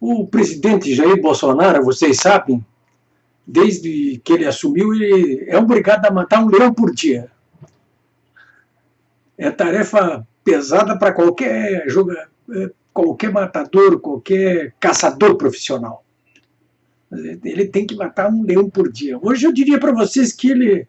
O presidente Jair Bolsonaro, vocês sabem, desde que ele assumiu, ele é obrigado a matar um leão por dia. É tarefa pesada para qualquer matador, qualquer caçador profissional. Ele tem que matar um leão por dia. Hoje eu diria para vocês que ele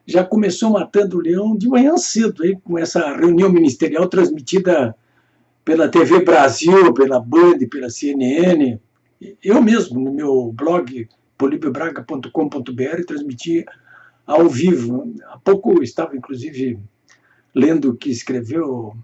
já começou matando o leão de manhã cedo, aí, com essa reunião ministerial transmitida pela TV Brasil, pela Band, pela CNN. Eu mesmo, no meu blog, polibiobraga.com.br, transmiti ao vivo. Há pouco eu estava, inclusive, lendo o que escreveu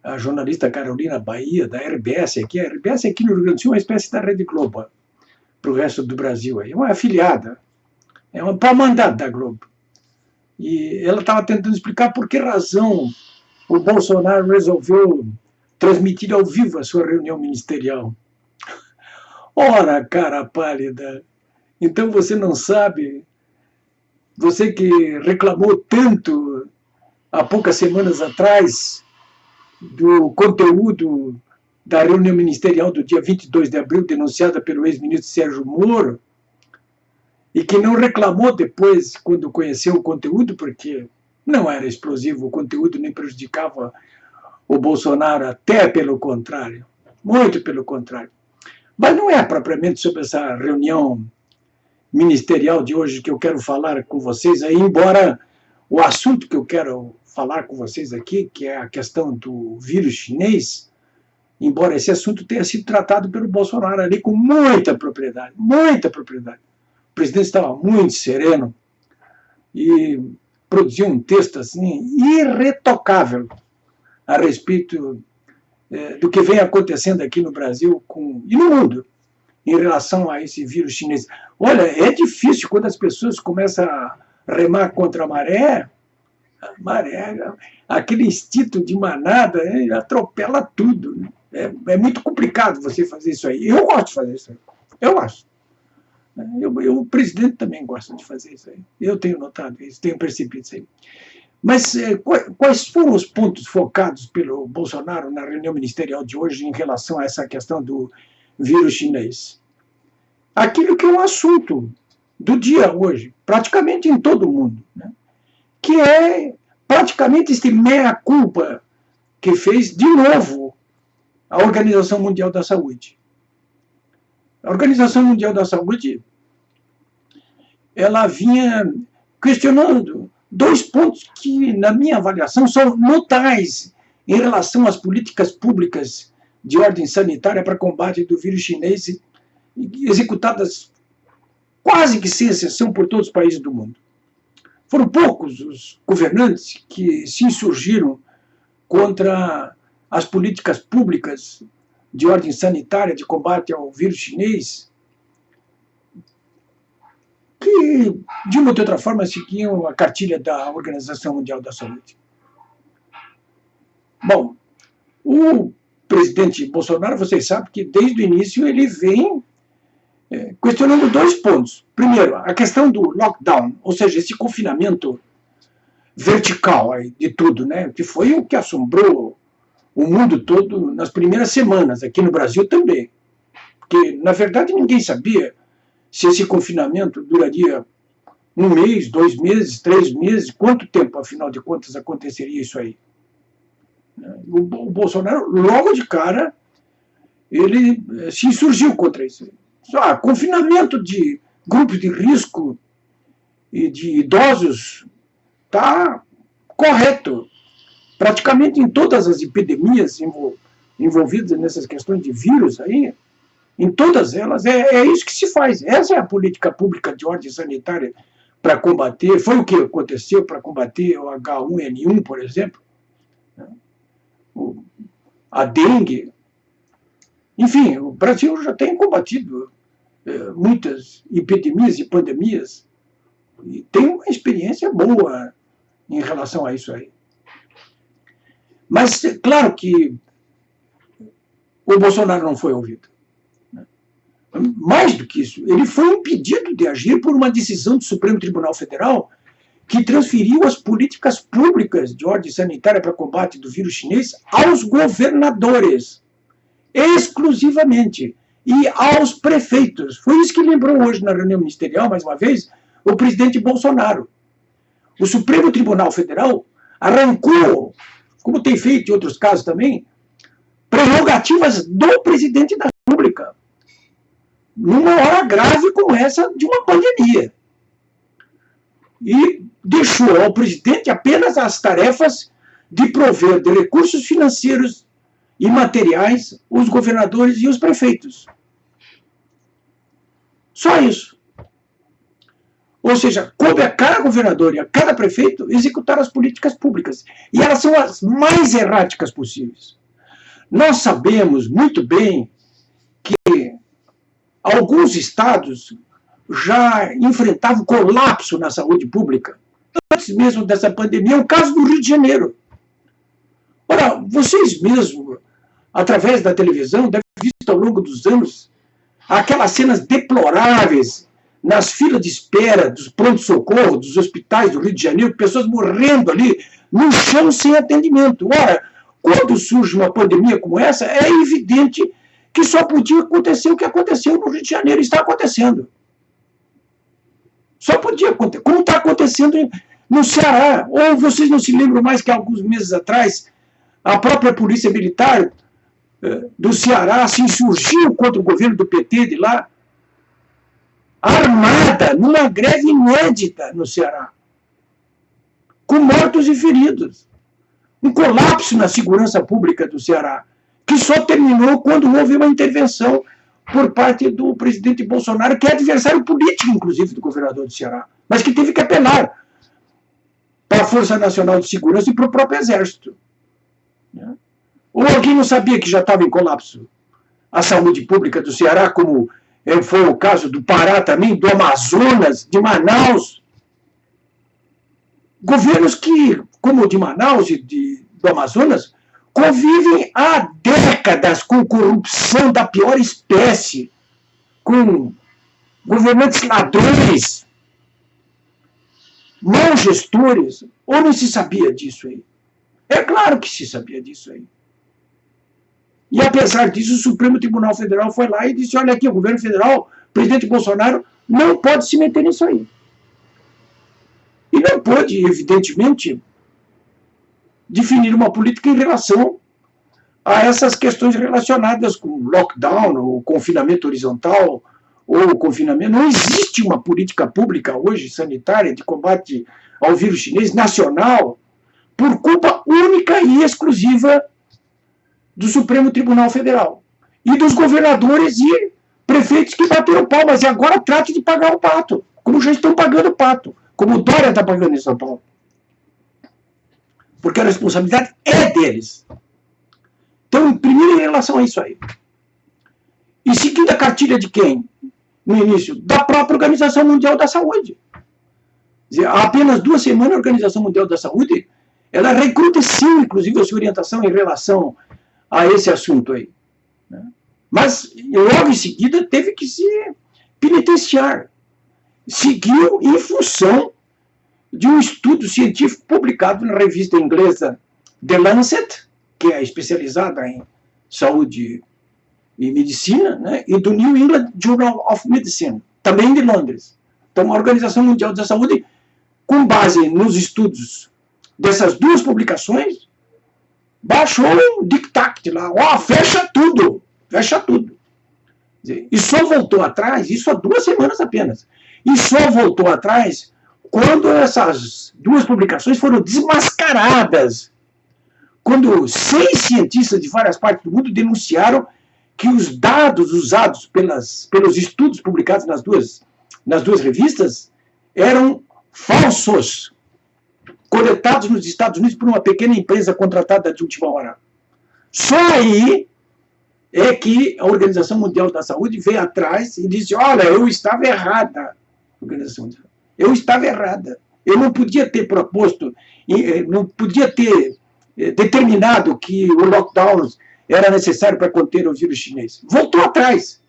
a jornalista Carolina Bahia, da RBS aqui. A RBS aqui no Rio Grande do Sul é uma espécie da Rede Globo para o resto do Brasil. É uma afiliada, é uma pau-mandado da Globo. E ela estava tentando explicar por que razão o Bolsonaro resolveu transmitir ao vivo a sua reunião ministerial. Ora, cara pálida, então você não sabe, você que reclamou tanto há poucas semanas atrás do conteúdo da reunião ministerial do dia 22 de abril, denunciada pelo ex-ministro Sérgio Moro, e que não reclamou depois, quando conheceu o conteúdo, porque não era explosivo o conteúdo, nem prejudicava o Bolsonaro, até pelo contrário, muito pelo contrário. Mas não é propriamente sobre essa reunião ministerial de hoje que eu quero falar com vocês, aí, embora o assunto que eu quero falar com vocês aqui, que é a questão do vírus chinês, embora esse assunto tenha sido tratado pelo Bolsonaro ali com muita propriedade, muita propriedade. O presidente estava muito sereno e produziu um texto assim irretocável a respeito do que vem acontecendo aqui no Brasil e no mundo em relação a esse vírus chinês. Olha, é difícil quando as pessoas começam a remar contra a maré, aquele instinto de manada, atropela tudo. Né? É muito complicado você fazer isso aí. Eu gosto de fazer isso aí. Eu gosto. O presidente também gosta de fazer isso aí. Eu tenho notado isso, tenho percebido isso aí. Mas quais foram os pontos focados pelo Bolsonaro na reunião ministerial de hoje em relação a essa questão do vírus chinês? Aquilo que é um assunto do dia hoje, praticamente em todo o mundo, né? Que é praticamente este meia-culpa que fez de novo a Organização Mundial da Saúde. A Organização Mundial da Saúde, ela vinha questionando dois pontos que, na minha avaliação, são notáveis em relação às políticas públicas de ordem sanitária para combate do vírus chinês, executadas quase que sem exceção por todos os países do mundo. Foram poucos os governantes que se insurgiram contra as políticas públicas de ordem sanitária de combate ao vírus chinês, que, de uma ou de outra forma, seguiam a cartilha da Organização Mundial da Saúde. Bom, o presidente Bolsonaro, vocês sabem que desde o início ele vem questionando dois pontos. Primeiro, a questão do lockdown, ou seja, esse confinamento vertical de tudo, né, que foi o que assombrou o mundo todo nas primeiras semanas, aqui no Brasil também. Porque, na verdade, ninguém sabia se esse confinamento duraria 1 mês, 2 meses, 3 meses, quanto tempo, afinal de contas, aconteceria isso aí. O Bolsonaro, logo de cara, ele se insurgiu contra isso. Confinamento de grupos de risco e de idosos está correto. Praticamente em todas as epidemias envolvidas nessas questões de vírus aí, em todas elas, é isso que se faz. Essa é a política pública de ordem sanitária para combater. Foi o que aconteceu para combater o H1N1, por exemplo, a dengue. Enfim, o Brasil já tem combatido muitas epidemias e pandemias e tem uma experiência boa em relação a isso aí. Mas, claro que o Bolsonaro não foi ouvido. Mais do que isso, ele foi impedido de agir por uma decisão do Supremo Tribunal Federal que transferiu as políticas públicas de ordem sanitária para combate do vírus chinês aos governadores, exclusivamente. e aos prefeitos. Foi isso que lembrou hoje na reunião ministerial, mais uma vez, o presidente Bolsonaro. O Supremo Tribunal Federal arrancou, como tem feito em outros casos também, prerrogativas do presidente da República, numa hora grave como essa de uma pandemia. E deixou ao presidente apenas as tarefas de prover de recursos financeiros e materiais os governadores e os prefeitos. Só isso. Ou seja, coube a cada governador e a cada prefeito executar as políticas públicas. E elas são as mais erráticas possíveis. Nós sabemos muito bem que alguns estados já enfrentavam colapso na saúde pública, antes mesmo dessa pandemia. É o caso do Rio de Janeiro. Ora, vocês mesmos, através da televisão, devem ter visto ao longo dos anos aquelas cenas deploráveis nas filas de espera dos pronto-socorro, dos hospitais do Rio de Janeiro, pessoas morrendo ali no chão sem atendimento. Ora, quando surge uma pandemia como essa, é evidente que só podia acontecer o que aconteceu no Rio de Janeiro, está acontecendo. Só podia acontecer, como está acontecendo no Ceará. Ou vocês não se lembram mais que alguns meses atrás, a própria Polícia Militar do Ceará se insurgiu contra o governo do PT de lá, armada, numa greve inédita no Ceará, com mortos e feridos. Um colapso na segurança pública do Ceará, que só terminou quando houve uma intervenção por parte do presidente Bolsonaro, que é adversário político, inclusive, do governador do Ceará, mas que teve que apelar para a Força Nacional de Segurança e para o próprio Exército. Ou alguém não sabia que já estava em colapso a saúde pública do Ceará, como foi o caso do Pará também, do Amazonas, de Manaus. Governos que, como o de Manaus e do Amazonas, convivem há décadas com corrupção da pior espécie, com governantes ladrões, maus gestores. Ou não se sabia disso aí? É claro que se sabia disso aí. E, apesar disso, o Supremo Tribunal Federal foi lá e disse: olha aqui, o governo federal, o presidente Bolsonaro, não pode se meter nisso aí. E não pode, evidentemente, definir uma política em relação a essas questões relacionadas com lockdown, ou confinamento horizontal, ou confinamento. Não existe uma política pública hoje, sanitária, de combate ao vírus chinês, nacional, por culpa única e exclusiva do Supremo Tribunal Federal e dos governadores e prefeitos que bateram palmas. E agora trate de pagar o pato, como já estão pagando o pato, como o Dória está pagando em São Paulo. Porque a responsabilidade é deles. Então, primeiro em relação a isso aí. E seguindo a cartilha de quem? No início, da própria Organização Mundial da Saúde. Há apenas 2 semanas, a Organização Mundial da Saúde, ela recrudesceu, inclusive, a sua orientação em relação a esse assunto aí. Mas, logo em seguida, teve que se penitenciar. Seguiu em função de um estudo científico publicado na revista inglesa The Lancet, que é especializada em saúde e medicina, né, e do New England Journal of Medicine, também de Londres. Então, a Organização Mundial da Saúde, com base nos estudos dessas 2 publicações, baixou um dictate lá: ó, fecha tudo, fecha tudo. E só voltou atrás, isso há 2 semanas apenas, e só voltou atrás quando essas 2 publicações foram desmascaradas, quando 6 cientistas de várias partes do mundo denunciaram que os dados usados pelos estudos publicados nas duas revistas eram falsos, coletados nos Estados Unidos por uma pequena empresa contratada de última hora. Só aí é que a Organização Mundial da Saúde veio atrás e disse: olha, eu estava errada. Organização Mundial. Eu estava errada. Eu não podia ter proposto, não podia ter determinado que o lockdown era necessário para conter o vírus chinês. Voltou atrás.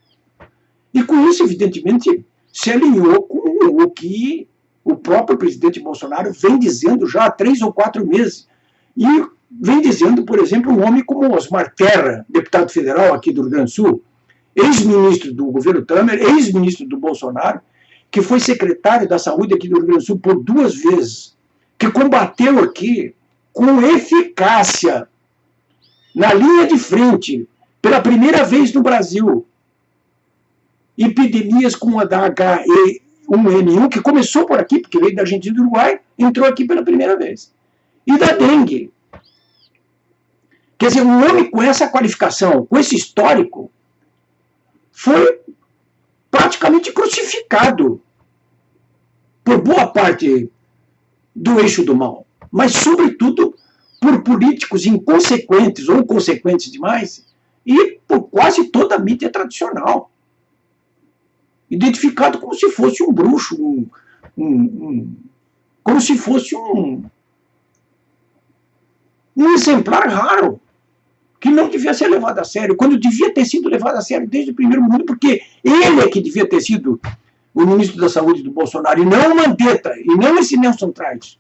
E com isso, evidentemente, se alinhou com o que o próprio presidente Bolsonaro vem dizendo já há 3 ou 4 meses. E vem dizendo, por exemplo, um homem como Osmar Terra, deputado federal aqui do Rio Grande do Sul. ex-ministro do governo Temer, ex-ministro do Bolsonaro, que foi secretário da Saúde aqui do Rio Grande do Sul por 2 vezes, que combateu aqui com eficácia, na linha de frente, pela primeira vez no Brasil, epidemias como a da H1N1, que começou por aqui, porque veio da Argentina e do Uruguai, entrou aqui pela primeira vez. E da dengue. Quer dizer, um homem com essa qualificação, com esse histórico, foi praticamente crucificado por boa parte do eixo do mal, mas, sobretudo, por políticos inconsequentes ou consequentes demais e por quase toda a mídia tradicional, identificado como se fosse um bruxo, como se fosse um exemplar raro, que não devia ser levado a sério, quando devia ter sido levado a sério desde o primeiro momento, porque ele é que devia ter sido o ministro da Saúde do Bolsonaro, e não o Mandetta, e não esse Nelson Traes.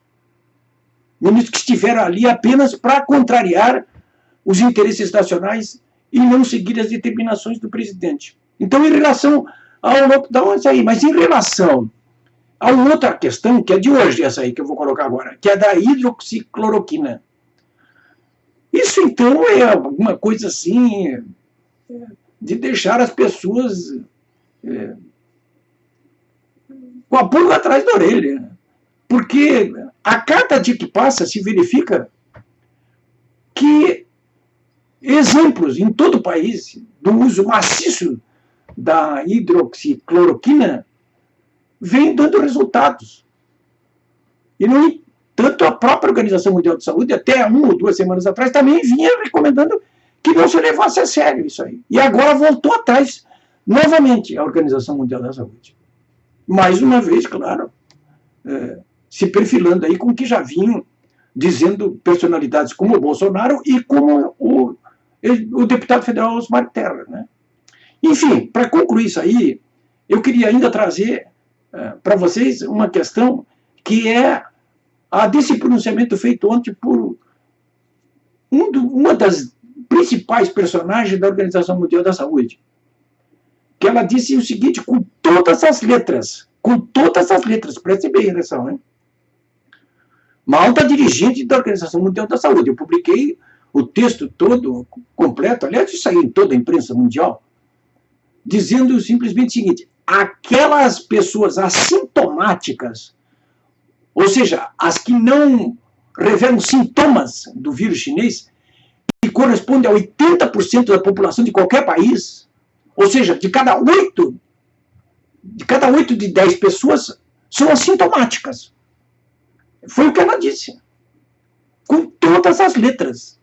Ministros que estiveram ali apenas para contrariar os interesses nacionais e não seguir as determinações do presidente. Então, em relação ao lockdown, é isso aí. Mas em relação a uma outra questão, que é de hoje, essa aí que eu vou colocar agora, que é da hidroxicloroquina. Isso, então, é alguma coisa assim de deixar as pessoas com a pulga atrás da orelha. Porque a cada dia que passa se verifica que exemplos em todo o país do uso maciço da hidroxicloroquina vem dando resultados. E, no entanto, a própria Organização Mundial de Saúde, até 1 ou 2 semanas atrás, também vinha recomendando que não se levasse a sério isso aí. E agora voltou atrás, novamente, a Organização Mundial da Saúde. Mais uma vez, claro, se perfilando aí com o que já vinham dizendo personalidades como o Bolsonaro e como o deputado federal Osmar Terra, né? Enfim, para concluir isso aí, eu queria ainda trazer para vocês uma questão que é a desse pronunciamento feito ontem por uma das principais personagens da Organização Mundial da Saúde, que ela disse o seguinte, com todas as letras, preste bem atenção, hein? Uma alta dirigente da Organização Mundial da Saúde. Eu publiquei o texto todo, completo, aliás, isso aí em toda a imprensa mundial, dizendo simplesmente o seguinte, aquelas pessoas assintomáticas, ou seja, as que não revelam sintomas do vírus chinês, que corresponde a 80% da população de qualquer país, ou seja, de cada 8 de 10 pessoas são assintomáticas. Foi o que ela disse, com todas as letras.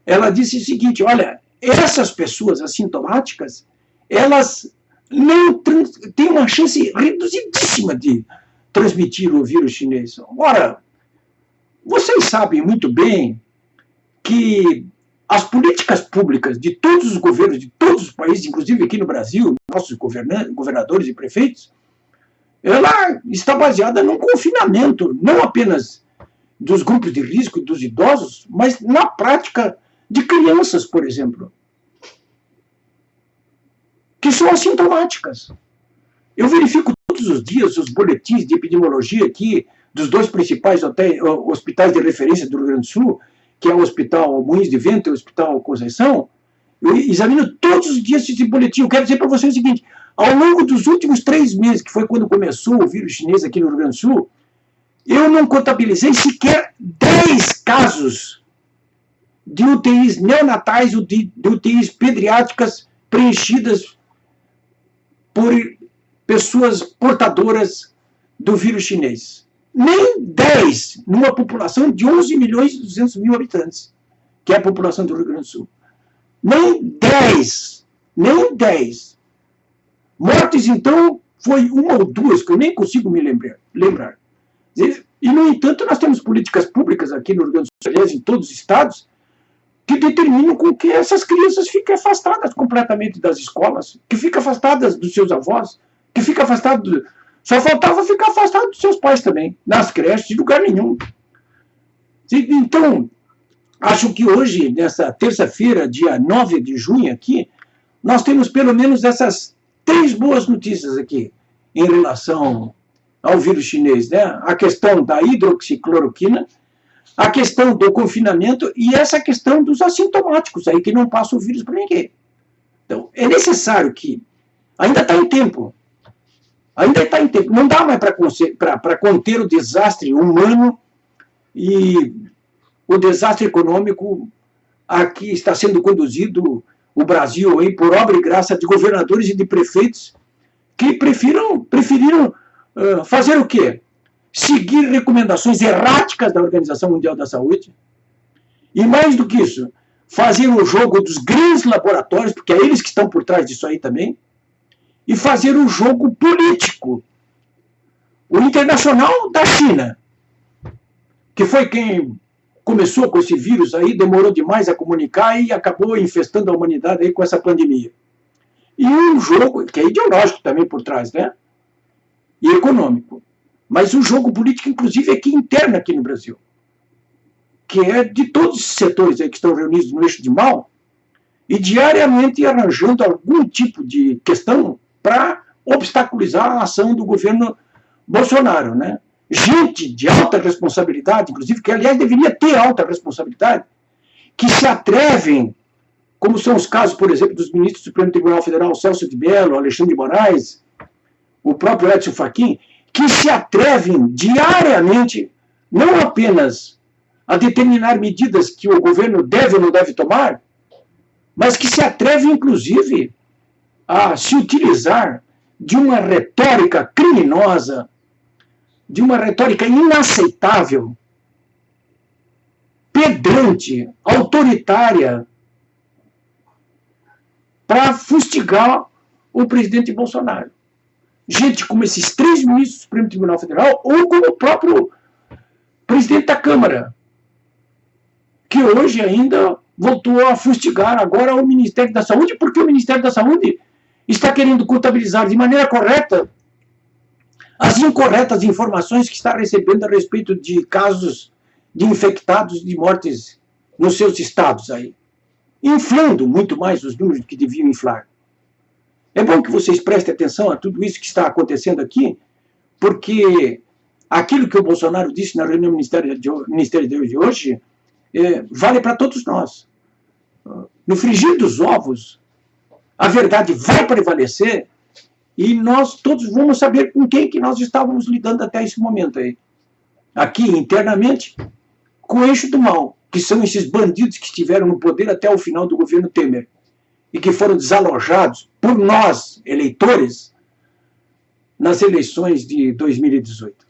Ela disse o seguinte, olha, essas pessoas assintomáticas, elas não têm uma chance reduzidíssima de transmitir o vírus chinês. Ora, vocês sabem muito bem que as políticas públicas de todos os governos, de todos os países, inclusive aqui no Brasil, nossos governadores e prefeitos, ela está baseada num confinamento, não apenas dos grupos de risco e dos idosos, mas na prática de crianças, por exemplo, que são assintomáticas. Eu verifico todos os dias os boletins de epidemiologia aqui dos 2 principais hospitais de referência do Rio Grande do Sul, que é o Hospital Moinhos de Vento e o Hospital Conceição. Eu examino todos os dias esse boletim. Eu quero dizer para vocês o seguinte, ao longo dos últimos 3 meses, que foi quando começou o vírus chinês aqui no Rio Grande do Sul, eu não contabilizei sequer 10 casos de UTIs neonatais ou de UTIs pediátricas preenchidas por pessoas portadoras do vírus chinês. Nem 10 numa população de 11 milhões e 200 mil habitantes, que é a população do Rio Grande do Sul. Nem 10. Mortes, então, foi 1 ou 2, que eu nem consigo me lembrar. E, no entanto, nós temos políticas públicas aqui no Rio Grande do Sul, aliás, em todos os estados, que determinam com que essas crianças fiquem afastadas completamente das escolas, que fiquem afastadas dos seus avós, que fiquem afastadas... Só faltava ficar afastado dos seus pais também, nas creches, de lugar nenhum. Então, acho que hoje, nessa terça-feira, dia 9 de junho aqui, nós temos pelo menos essas 3 boas notícias aqui em relação ao vírus chinês, né? A questão da hidroxicloroquina, a questão do confinamento e essa questão dos assintomáticos aí, que não passam o vírus para ninguém. Então, é necessário que, ainda está em tempo, não dá mais para conter o desastre humano e o desastre econômico a que está sendo conduzido o Brasil aí, por obra e graça de governadores e de prefeitos que preferiram fazer o quê? Seguir recomendações erráticas da Organização Mundial da Saúde e, mais do que isso, fazer o jogo dos grandes laboratórios, porque é eles que estão por trás disso aí também, e fazer o jogo político. O internacional da China, que foi quem começou com esse vírus aí, demorou demais a comunicar e acabou infestando a humanidade aí com essa pandemia. E um jogo, que é ideológico também por trás, né? E econômico. Mas um jogo político, inclusive, aqui interno aqui no Brasil, que é de todos os setores aí que estão reunidos no eixo de mal, e diariamente arranjando algum tipo de questão para obstaculizar a ação do governo Bolsonaro, né? Gente de alta responsabilidade, inclusive, que, aliás, deveria ter alta responsabilidade, que se atrevem, como são os casos, por exemplo, dos ministros do Supremo Tribunal Federal, Celso de Mello, Alexandre de Moraes, o próprio Edson Fachin, que se atrevem diariamente, não apenas a determinar medidas que o governo deve ou não deve tomar, mas que se atrevem, inclusive, a se utilizar de uma retórica criminosa, de uma retórica inaceitável, pedante, autoritária, para fustigar o presidente Bolsonaro. Gente como esses 3 ministros do Supremo Tribunal Federal, ou como o próprio presidente da Câmara, que hoje ainda voltou a fustigar agora o Ministério da Saúde, porque o Ministério da Saúde está querendo contabilizar de maneira correta as incorretas informações que está recebendo a respeito de casos de infectados, de mortes nos seus estados aí, inflando muito mais os números que deviam inflar. É bom que vocês prestem atenção a tudo isso que está acontecendo aqui, porque aquilo que o Bolsonaro disse na reunião ministerial de hoje vale para todos nós. No frigir dos ovos, a verdade vai prevalecer e nós todos vamos saber com quem que nós estávamos lidando até esse momento aí. Aqui, internamente, com o eixo do mal, que são esses bandidos que estiveram no poder até o final do governo Temer e que foram desalojados por nós, eleitores, nas eleições de 2018.